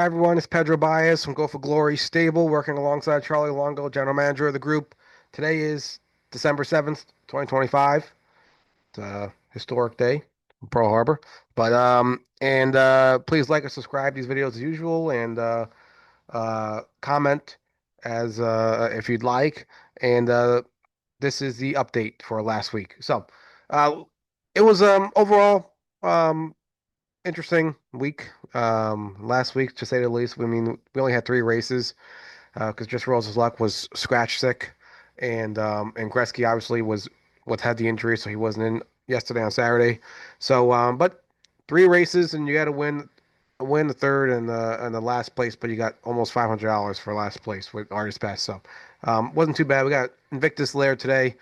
Hi everyone, it's Pedro Baez from Go for Glory Stable, working alongside Charlie Longo, General Manager of the group. Today is December 7th, 2025. It's a historic day in Pearl Harbor. Please like and subscribe to these videos as usual and comment as if you'd like. And This is the update for last week. Uh, it was overall interesting week. Last week, to say the least. We only had three races because just Rose's luck was scratch sick, and Gretzky obviously was what had the injury, so he wasn't in yesterday on Saturday. But three races, and you got to win the third and the last place, but you got almost $500 for last place with Artist Pass. Wasn't too bad. We got Invictus Lair today.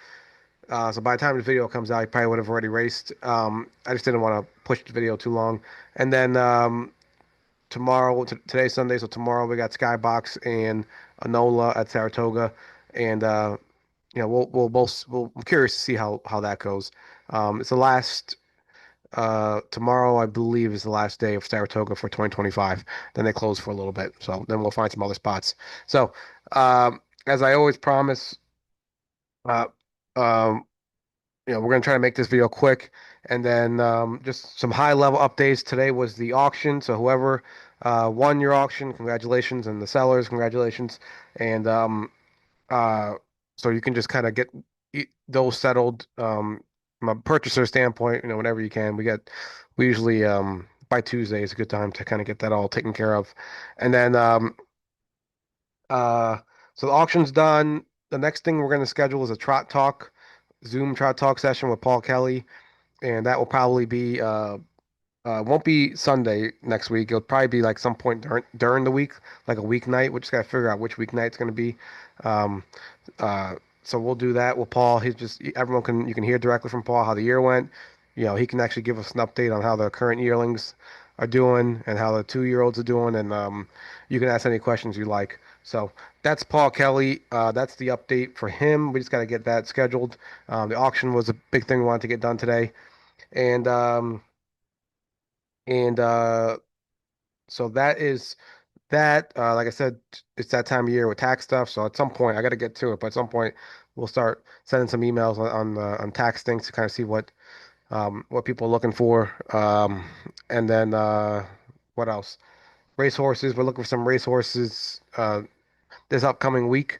So by the time the video comes out, he probably would have already raced. I just didn't want to push the video too long. And then today's Sunday, so tomorrow we got Skybox and Anola at Saratoga, and I'm curious to see how that goes. It's the last tomorrow, I believe, is the last day of Saratoga for 2025. Then they close for a little bit, so then we'll find some other spots. So as I always promise, uh, um, we're going to try to make this video quick and then just some high level updates. Today was the auction. So whoever won your auction, congratulations. And the sellers, congratulations. And uh, so you can just kind of get those settled from a purchaser standpoint, whenever you can. We usually, by Tuesday is a good time to kind of get that all taken care of. And then, uh, so the auction's done. The next thing we're going to schedule is a trot talk, Zoom trot talk session with Paul Kelly, and that will probably be won't be Sunday next week. It'll probably be like some point during the week, like a weeknight. We just gotta figure out which weeknight it's gonna be. Um, uh, so we'll do that with Paul. You can hear directly from Paul how the year went. He can actually give us an update on how the current yearlings are doing and how the 2-year-olds are doing, and you can ask any questions you like. So that's Paul Kelly. That's the update for him. We just got to get that scheduled. The auction was a big thing we wanted to get done today. And and so that is that. Like I said, it's that time of year with tax stuff. So at some point, I got to get to it. But at some point, we'll start sending some emails on tax things to kind of see what people are looking for. And then what else? Racehorses. We're looking for some racehorses this upcoming week.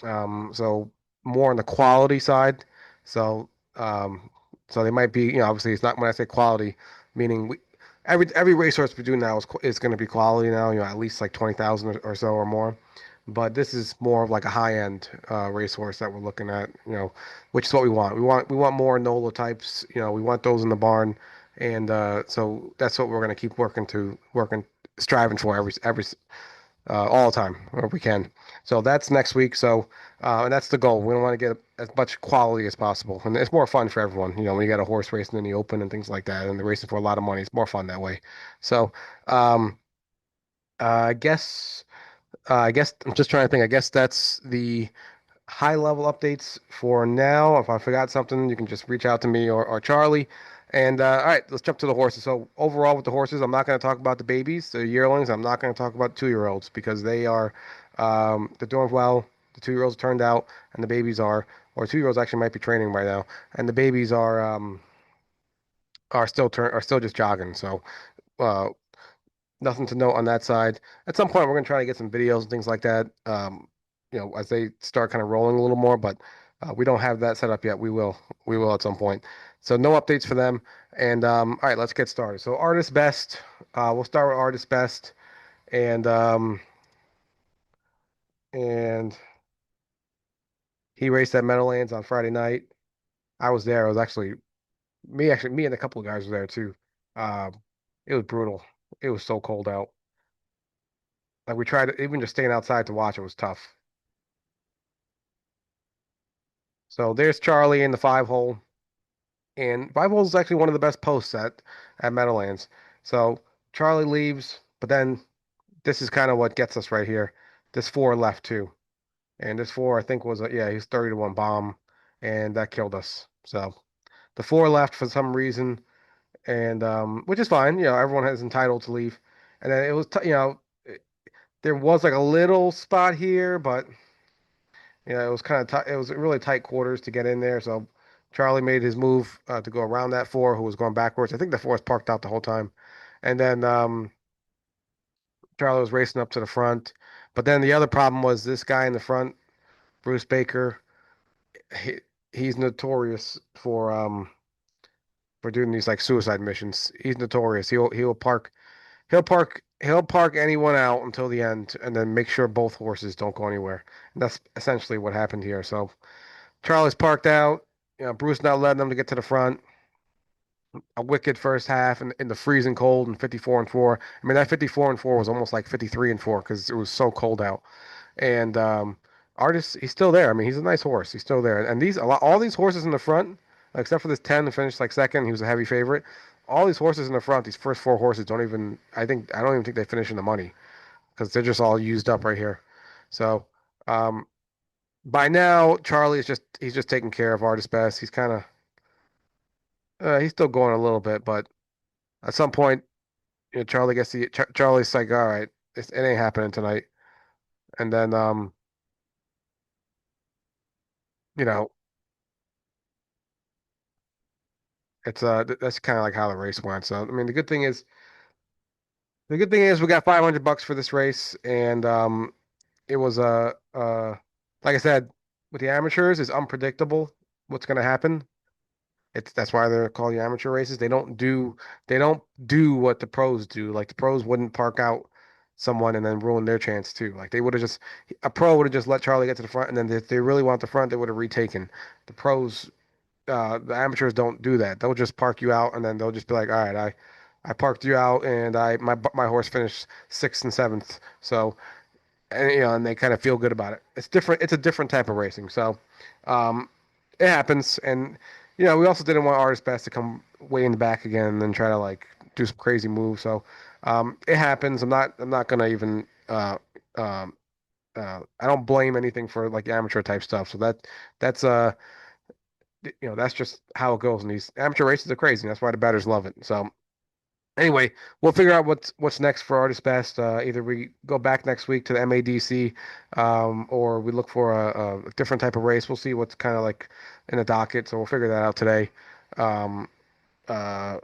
So more on the quality side. So um, so they might be, obviously it's not when I say quality, meaning every racehorse we do now is going to be quality now, at least like 20,000 or so or more. But this is more of like a high-end racehorse that we're looking at, which is what we want. We want more NOLA types, we want those in the barn, and so that's what we're going to keep striving for all the time where we can. So that's next week. And that's the goal. We don't want to get as much quality as possible, and it's more fun for everyone. When you got a horse racing in the open and things like that, and they're racing for a lot of money, it's more fun that way. So, um, I guess, I'm just trying to think. I guess that's the high level updates for now. If I forgot something, you can just reach out to me or Charlie. And all right, let's jump to the horses. So overall, with the horses, I'm not going to talk about the babies, the yearlings. I'm not going to talk about 2-year-olds because they're doing well. The 2-year-olds turned out, and the babies or 2-year-olds actually might be training by now, and the babies are still just jogging. So uh, nothing to note on that side. At some point, we're going to try to get some videos and things like that. As they start kind of rolling a little more, but we don't have that set up yet. We will at some point. So no updates for them. And all right, let's get started. So artist best. We'll start with artist best, and and he raced at Meadowlands on Friday night. I was there. It was me and a couple of guys were there too. Um, it was brutal. It was so cold out. Like we tried even just staying outside to watch it was tough. So there's Charlie in the 5 hole. And five hole is actually one of the best posts at Meadowlands. So Charlie leaves, but then this is kind of what gets us right here. This four left too, and this four I think he's 30-1 bomb, and that killed us. So the four left for some reason, and which is fine. Everyone is entitled to leave. And then it was there was like a little spot here, but it was kind of tight. It was really tight quarters to get in there. So Charlie made his move to go around that four, who was going backwards. I think the four was parked out the whole time, and then Charlie was racing up to the front. But then the other problem was this guy in the front, Bruce Baker. He, he's notorious for doing these like suicide missions. He's notorious. He'll park anyone out until the end, and then make sure both horses don't go anywhere. And that's essentially what happened here. So Charlie's parked out. Bruce not letting them to get to the front. A wicked first half in the freezing cold and 54 and 4. I mean, that 54 and 4 was almost like 53 and 4 because it was so cold out. And Artist, he's still there. I mean, he's a nice horse. He's still there. And all these horses in the front, except for this 10 that finished like second, he was a heavy favorite. All these horses in the front, these first four horses don't even. I don't even think they finish in the money because they're just all used up right here. So um, by now, Charlie is he's just taking care of Artist Best. He's kind of he's still going a little bit, but at some point, Charlie's like, all right, it ain't happening tonight. And then you know, that's kind of like how the race went. So I mean, the good thing is we got $500 for this race, and it was like I said, with the amateurs, it's unpredictable what's going to happen. That's why they're called the amateur races. They don't do what the pros do. Like the pros wouldn't park out someone and then ruin their chance too. Like they would have just a pro would have just let Charlie get to the front, and then if they really want the front, they would have retaken. The pros, the amateurs don't do that. They'll just park you out, and then they'll just be like, all right, I parked you out, and my horse finished sixth and seventh. So and they kind of feel good about it. It's different. It's a different type of racing. So um, it happens, and we also didn't want Artist Best to come way in the back again and then try to like do some crazy moves. So it happens. I'm not gonna even. Um, I don't blame anything for like amateur type stuff. So that's that's just how it goes. And these amateur races are crazy. That's why the bettors love it. So anyway, we'll figure out what's next for Artist Best. Either we go back next week to the MADC, or we look for a different type of race. We'll see what's kind of like in the docket. So we'll figure that out today. Um, uh,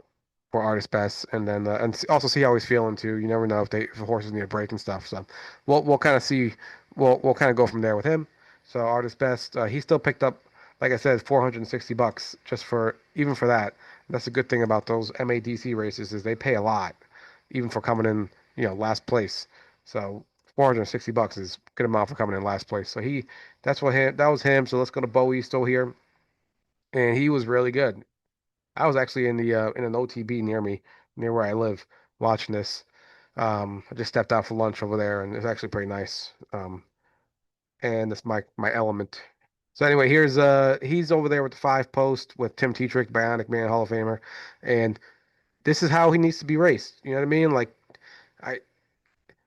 for Artist Best, and then also see how he's feeling too. You never know if the horses need a break and stuff. So we'll kind of see. We'll kind of go from there with him. So Artist Best, he still picked up, like I said, $460 just for even for that. That's a good thing about those MADC races is they pay a lot, even for coming in, last place. So $460 is a good amount for coming in last place. So that was him. So let's go to Bo Easto here, and he was really good. I was actually in an OTB near me, near where I live, watching this. I just stepped out for lunch over there, and it's actually pretty nice. And it's my element. So anyway, he's over there with the five post with Tim Tetrick, Bionic Man, Hall of Famer, and this is how he needs to be raced. You know what I mean? Like I,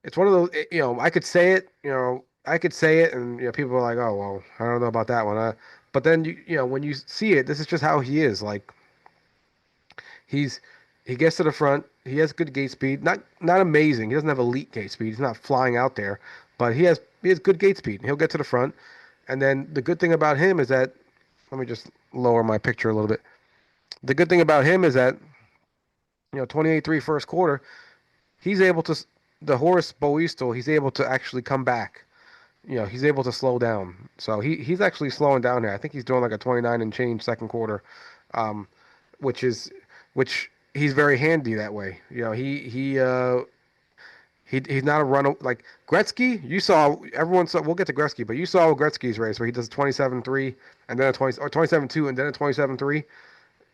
it's one of those. I could say it. I could say it, and people are like, oh well, I don't know about that one. But then when you see it, this is just how he is. Like He's he gets to the front. He has good gate speed. Not amazing. He doesn't have elite gate speed. He's not flying out there, but he has good gate speed. He'll get to the front. And then the good thing about him is that let me just lower my picture a little bit. The good thing about him is that 28-3 first quarter, he's able to the horse Boisto, he's able to actually come back. He's able to slow down. So he's actually slowing down here. I think he's doing like a 29 and change second quarter. Um, which is which he's very handy that way. He's not a run like Gretzky. You saw everyone saw. We'll get to Gretzky, but you saw Gretzky's race where he does 27-3 and then a 20 or 27-2 and then a 27-3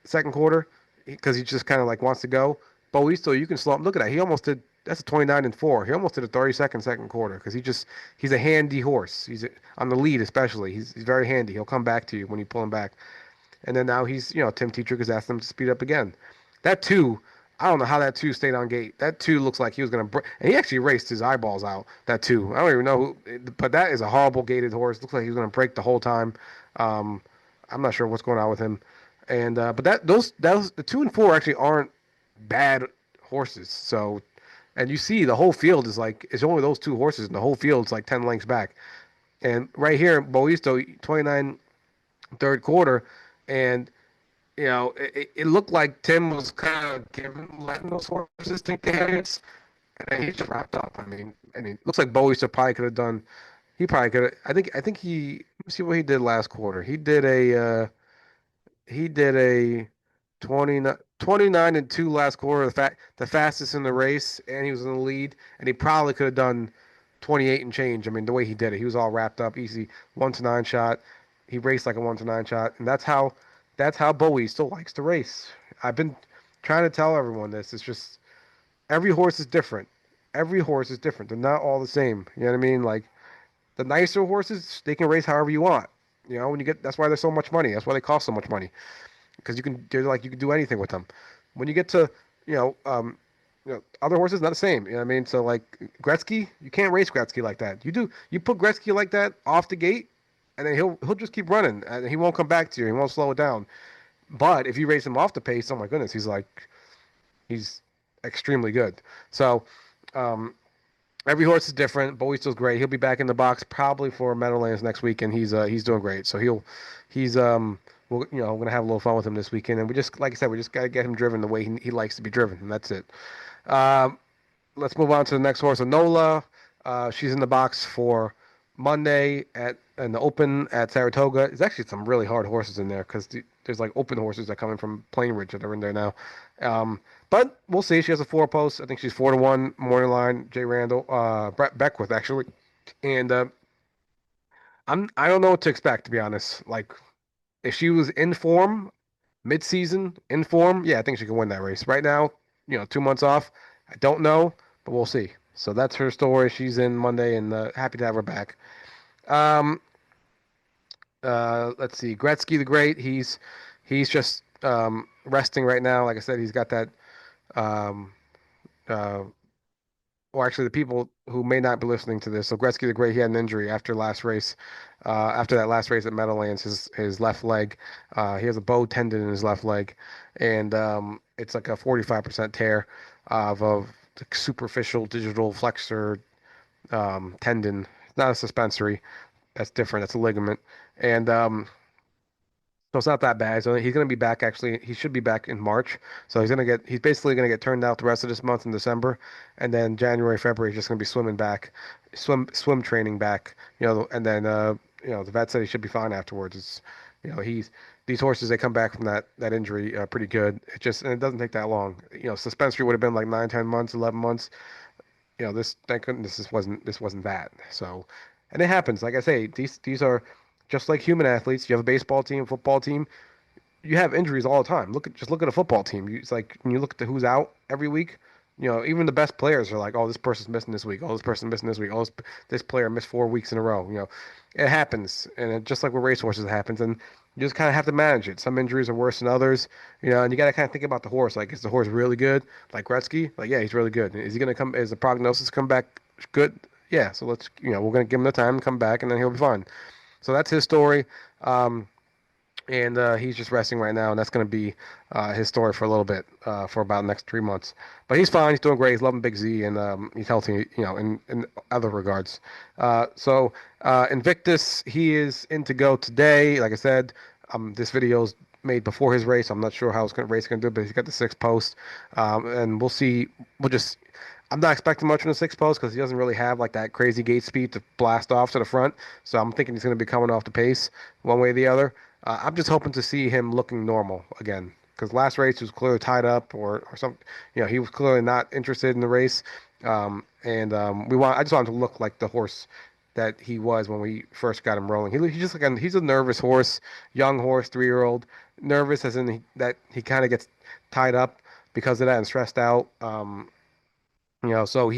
second quarter because he just kind of like wants to go. Boisto, you can slow him. Look at that. He almost did. That's a 29 and 4. He almost did a 30-second second quarter because he's a handy horse. On the lead especially. He's very handy. He'll come back to you when you pull him back. And then now Tim Tetrick has asked him to speed up again. That two, I don't know how that two stayed on gate. That two looks like he was going to break. And he actually raced his eyeballs out, that two. I don't even know but that is a horrible gated horse. Looks like he was going to break the whole time. Um, I'm not sure what's going on with him. But the 2 and 4 actually aren't bad horses. So And you see the whole field is like it's only those two horses, and the whole field's like 10 lengths back. And right here, Boisto, 29 third quarter, and it looked like Tim was kind of letting those horses think they had it, and then he just wrapped up. I mean, it looks like Boisto probably could have done. He probably could have. I think he. Let me see what he did last quarter. He did a 29 and 2 last quarter, the fastest in the race, and he was in the lead, and he probably could have done 28 and change. I mean, the way he did it, he was all wrapped up, easy 1-9 shot. He raced like a 1-9 shot, and that's how Bowie still likes to race. I've been trying to tell everyone this. It's just every horse is different. Every horse is different. They're not all the same. You know what I mean? Like the nicer horses, they can race however you want. When you get that's why there's so much money. That's why they cost so much money because you can do anything with them. When you get to you know um, other horses not the same. You know what I mean? So like Gretzky, you can't race Gretzky like that. You put Gretzky like that off the gate, and then he'll just keep running, and he won't come back to you. He won't slow it down. But if you race him off the pace, oh my goodness, he's extremely good. So um, every horse is different. Bowie's still great. He'll be back in the box probably for Meadowlands next week, and he's doing great. So he's we're gonna have a little fun with him this weekend, and we just like I said, we just gotta get him driven the way he likes to be driven, and that's it. Um, let's move on to the next horse, Anola. She's in the box for Monday at in the Open at Saratoga. There's actually some really hard horses in there because there's like open horses that come in from Plainridge that are in there now. Um, but we'll see. She has a four post. I think she's 4-1 morning line. Jay Randall, Brett Beckwith actually, and I don't know what to expect to be honest. Like if she was in form, mid-season in form, yeah, I think she can win that race. Right now, 2 months off. I don't know, but we'll see. So that's her story. She's in Monday, and happy to have her back. Um, let's see, Gretzky the Great. He's just resting right now. Like I said, he's got that. Um, uh, well, actually, the people who may not be listening to this. So Gretzky the Great, he had an injury after last race. After that last race at Meadowlands, his left leg, he has a bow tendon in his left leg, and it's like a 45% tear of the superficial digital flexor tendon. It's not a suspensory. That's different. That's a ligament, and so it's not that bad. So he's going to be back. Actually, he should be back in March. So he's basically going to get turned out the rest of this month in December, and then January, February, he's just going to be swimming back, swim training back. And then the vet said he should be fine afterwards. He's these horses they come back from that injury pretty good. It doesn't take that long. Suspensory would have been like 9, 10 months, 11 months. This thank goodness this wasn't that. So, and it happens. Like I say, these are just like human athletes. You have a baseball team, football team. You have injuries all the time. Look at a football team. It's like when you look at who's out every week. Even the best players are like, oh, this person's missing this week. Oh, this person's missing this week. Oh, this player missed 4 weeks in a row. It happens, and just like with racehorses, it happens, and you just kind of have to manage it. Some injuries are worse than others. And you got to kind of think about the horse. Like, is the horse really good? Like Gretzky, like yeah, he's really good. Is he gonna come? Is the prognosis come back good? Yeah. So we're gonna give him the time to come back, and then he'll be fine. So that's his story. Um, and he's just resting right now, and that's going to be his story for a little bit, for about the next 3 months. But he's fine. He's doing great. He's loving Big Z, and he's healthy, in other regards. Invictus, he is in to go today. Like I said, this video's made before his race. I'm not sure how race going to do, but he's got the sixth post, and we'll see. We'll just. I'm not expecting much from the sixth post because he doesn't really have like that crazy gate speed to blast off to the front. So I'm thinking he's going to be coming off the pace one way or the other. I'm just hoping to see him looking normal again because last race he was clearly tied up or something. He was clearly not interested in the race. And I just want him to look like the horse that he was when we first got him rolling. He's a nervous horse, young horse, 3-year-old, nervous as in that he kind of gets tied up because of that and stressed out. So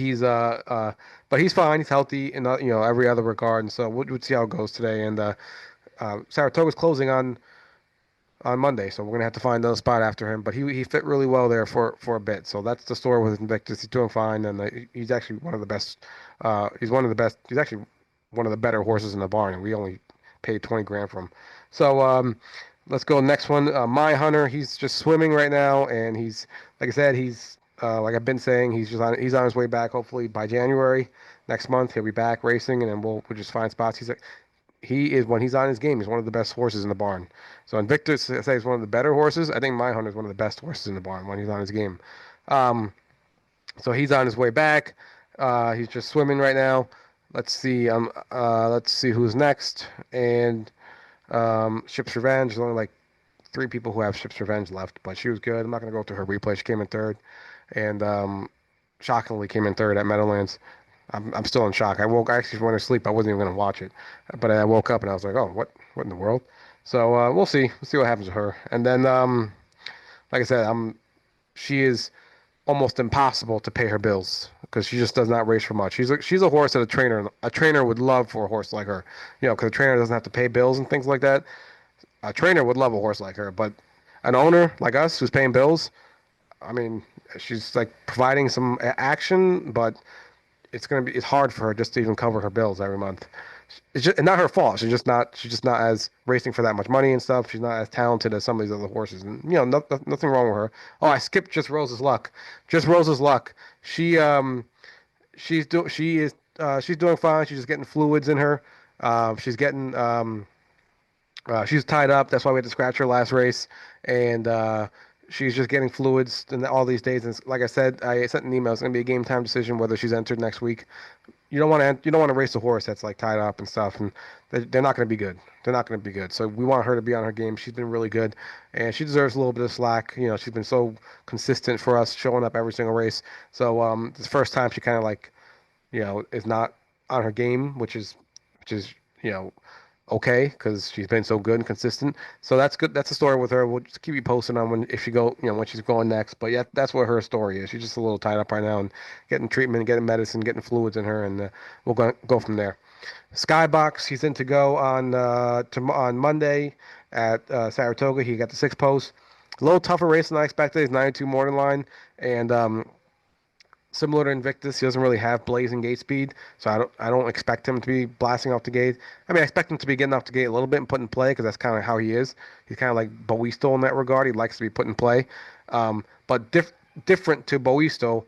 but he's fine. He's healthy in every other regard, and so we'll see how it goes today. And Saratoga's closing on Monday, so we're gonna have to find another spot after him. But he fit really well there for a bit. So that's the story with Invictus. He's doing fine, and he's actually one of the best. He's one of the best. He's actually one of the better horses in the barn, and we only paid 20 grand for him. So let's go next one. My Hunter. He's just swimming right now, and he's like I said, he's like I've been saying, he's on his way back. Hopefully by January next month, he'll be back racing, and then we'll just find spots. He is when he's on his game, he's one of the best horses in the barn. So Invictus says he's one of the better horses. I think My Hunter is one of the best horses in the barn when he's on his game. Um, so he's on his way back. He's just swimming right now. Let's see who's next. And Ship's Revenge. There's only like three people who have Ship's Revenge left, but she was good. I'm not gonna go to her replay. She came in third, and shockingly came in third at Meadowlands. I'm still in shock. I actually went to sleep. I wasn't even gonna watch it, but I woke up and I was like, oh, what in the world? So we'll see. We'll see what happens to her. And then like I said, she is almost impossible to pay her bills because she just does not race for much. She's a horse that a trainer would love for a horse like her, because a trainer doesn't have to pay bills and things like that. A trainer would love a horse like her, but an owner like us who's paying bills, I mean, she's like providing some action, but it's hard for her just to even cover her bills every month. It's just not her fault. She's just not as racing for that much money and stuff. She's not as talented as some of these other horses, and nothing wrong with her. Oh, I skipped Just Rose's Luck. Just Rose's Luck. She she's doing fine. She's just getting fluids in her. She's tied up. That's why we had to scratch her last race, and she's just getting fluids in all these days. And like I said, I sent an email. It's going to be a game time decision whether she's entered next week. You don't want to race a horse that's like tied up and stuff, and they're not going to be good. They're not going to be good. So we want her to be on her game. She's been really good, and she deserves a little bit of slack. She's been so consistent for us, showing up every single race. So this first time she kind of like is not on her game, which is you know okay because she's been so good and consistent. So that's good. That's the story with her. We'll just keep you posted on when she's going next. But yeah, that's what her story is. She's just a little tied up right now and getting treatment, getting medicine, getting fluids in her, and we'll go from there. Skybox, he's in to go on Monday at Saratoga. He got the six post. A little tougher race than I expected. He's 92 morning line, and similar to Invictus, he doesn't really have blazing gate speed, so I don't expect him to be blasting off the gate. I mean, I expect him to be getting off the gate a little bit and put in play because that's kind of how he is. He's kind of like Boisto in that regard. He likes to be put in play. But different to Boisto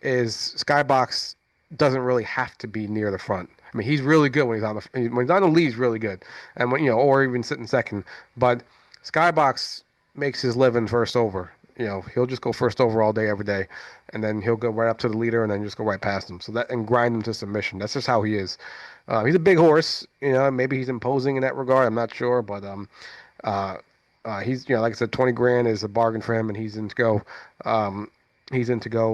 is Skybox doesn't really have to be near the front. I mean, he's really good when he's on the lead. He's really good, and or even sitting second. But Skybox makes his living first over. He'll just go first over all day, every day, and then he'll go right up to the leader and then just go right past him. So that and grind him to submission. That's just how he is. He's a big horse. Maybe he's imposing in that regard. I'm not sure, but uh, he's like I said, 20 grand is a bargain for him, and he's in to go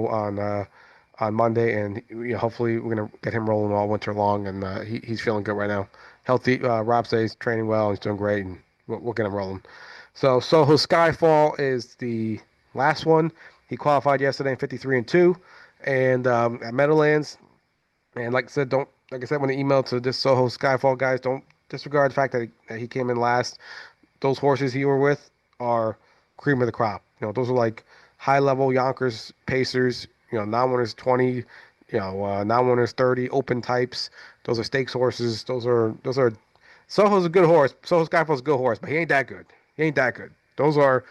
on Monday, and hopefully we're gonna get him rolling all winter long, and he's feeling good right now. Healthy. Rob says he's training well, and he's doing great, and we'll get him rolling. So Soho Skyfall is the last one. He qualified yesterday in 53 and 2, and at Meadowlands. And like I said when I emailed to this Soho Skyfall guys, don't disregard the fact that he came in last. Those horses he were with are cream of the crop. Those are like high level Yonkers pacers. Non-winners 20. Non-winners 30. Open types. Those are stakes horses. Those are. Soho's a good horse. Soho Skyfall's a good horse, but he ain't that good. He ain't that good. Those are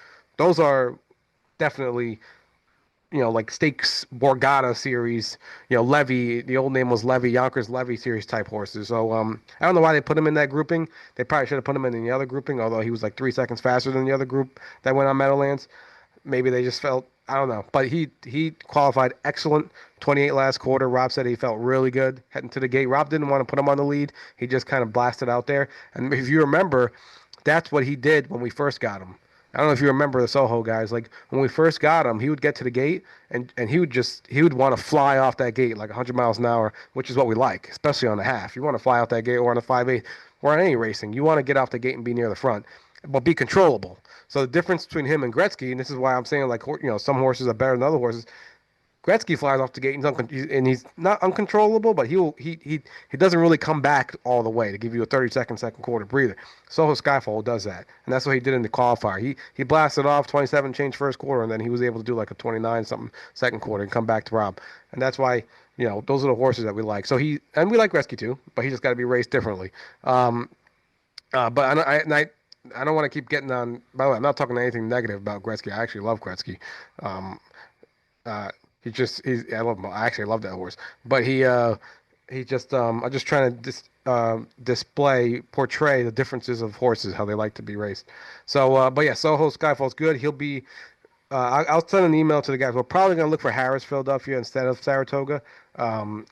definitely like Stakes Borgata series, Levy, the old name was Levy, Yonkers Levy series type horses. So I don't know why they put him in that grouping. They probably should have put him in the other grouping, although he was like 3 seconds faster than the other group that went on Meadowlands. Maybe they just felt, I don't know. But he qualified excellent, 28 last quarter. Rob said he felt really good heading to the gate. Rob didn't want to put him on the lead. He just kind of blasted out there. And if you remember, that's what he did when we first got him. I don't know if you remember the Soho guys. Like when we first got him, he would get to the gate and he would want to fly off that gate like 100 miles an hour, which is what we like, especially on the half. You want to fly out that gate or on a 5/8 or on any racing. You want to get off the gate and be near the front, but be controllable. So the difference between him and Gretzky, and this is why I'm saying like some horses are better than other horses. Gretzky flies off the gate and he's not uncontrollable, but he doesn't really come back all the way to give you a 30 second quarter breather. Soho Skyfall does that, and that's what he did in the qualifier. He blasted off 27 change first quarter, and then he was able to do like a 29 something second quarter and come back to Rob, and that's why those are the horses that we like. So and we like Gretzky too, but he just got to be raced differently. But I don't want to keep getting on. By the way, I'm not talking anything negative about Gretzky. I actually love Gretzky. Um, he's I love him. I actually love that horse, but he just I'm just trying to portray the differences of horses, how they like to be raced. So, but yeah, Soho Skyfall's good. He'll be I'll send an email to the guys. We're probably going to look for Harris, Philadelphia instead of Saratoga.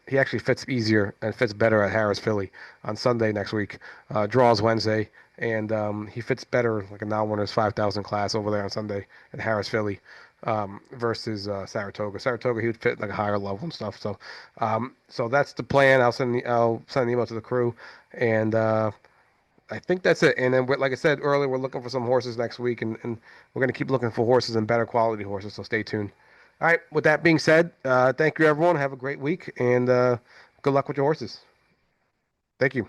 He actually fits easier and fits better at Harris, Philly on Sunday next week. Draws Wednesday, and he fits better like a now winners 5,000 class over there on Sunday at Harris, Philly versus Saratoga. Saratoga, he would fit like a higher level and stuff. So that's the plan. I'll send an email to the crew, and I think that's it. And then, like I said earlier, we're looking for some horses next week, and we're going to keep looking for horses and better quality horses. So stay tuned. All right. With that being said, thank you, everyone. Have a great week, and good luck with your horses. Thank you.